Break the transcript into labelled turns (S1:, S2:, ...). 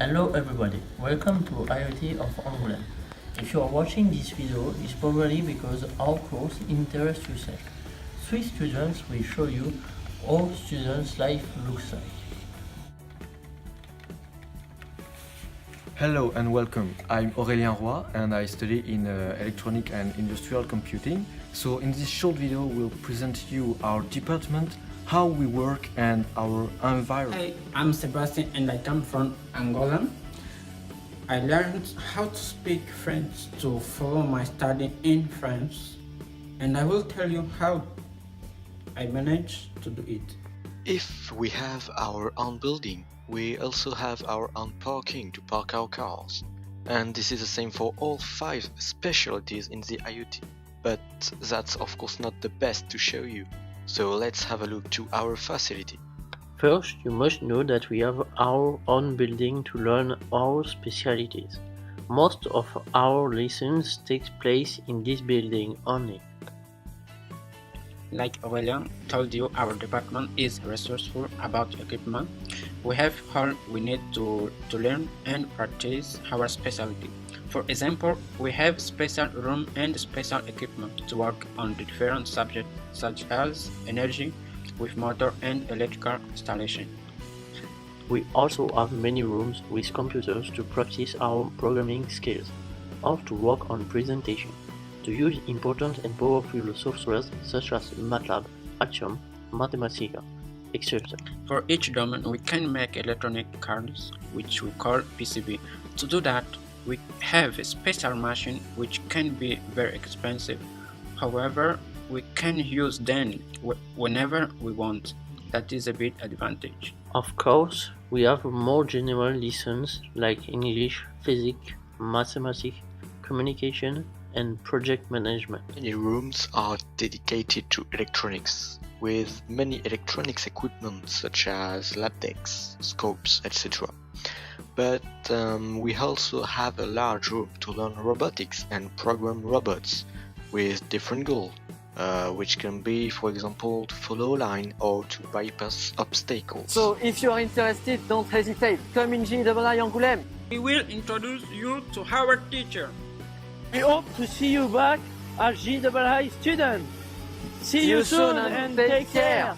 S1: Hello everybody, welcome to IoT of Angoulême. If you are watching this video, it's probably because our course interests you. 3 students will show you how students' life looks like.
S2: Hello and welcome. I'm Aurélien Roy and I study in electronic and industrial computing. So in this short video we'll present you our department, how we work and our environment.
S3: Hi, I'm Sebastian and I come from Angoulême. I learned how to speak French to follow my study in France, and I will tell you how I managed to do it.
S4: If we have our own building, we also have our own parking to park our cars. And this is the same for all 5 specialties in the IoT. But that's of course not the best to show you. So let's have a look to our facility.
S5: First, you must know that we have our own building to learn our specialties. Most of our lessons take place in this building only.
S3: Like Aurélien told you, our department is resourceful about equipment. We have all we need to learn and practice our specialty. For example, we have special room and special equipment to work on different subjects such as energy, with motor and electrical installation.
S5: We also have many rooms with computers to practice our programming skills, or to work on presentation, to use important and powerful softwares such as MATLAB, Axiom, Mathematica, etc.
S3: For each domain, we can make electronic cards, which we call PCB. To do that, we have a special machine which can be very expensive. However, we can use them whenever we want. That is a big advantage.
S5: Of course, we have more general lessons like English, physics, mathematics, communication, and project management.
S4: Many rooms are dedicated to electronics, with many electronics equipment such as lab decks, scopes, etc. But we also have a large room to learn robotics and program robots with different goals, which can be, for example, to follow a line or to bypass obstacles.
S6: So if you are interested, don't hesitate. Come in GEII Angoulême.
S3: We will introduce you to our teacher.
S6: We hope to see you back as GEII students. See you soon and take care.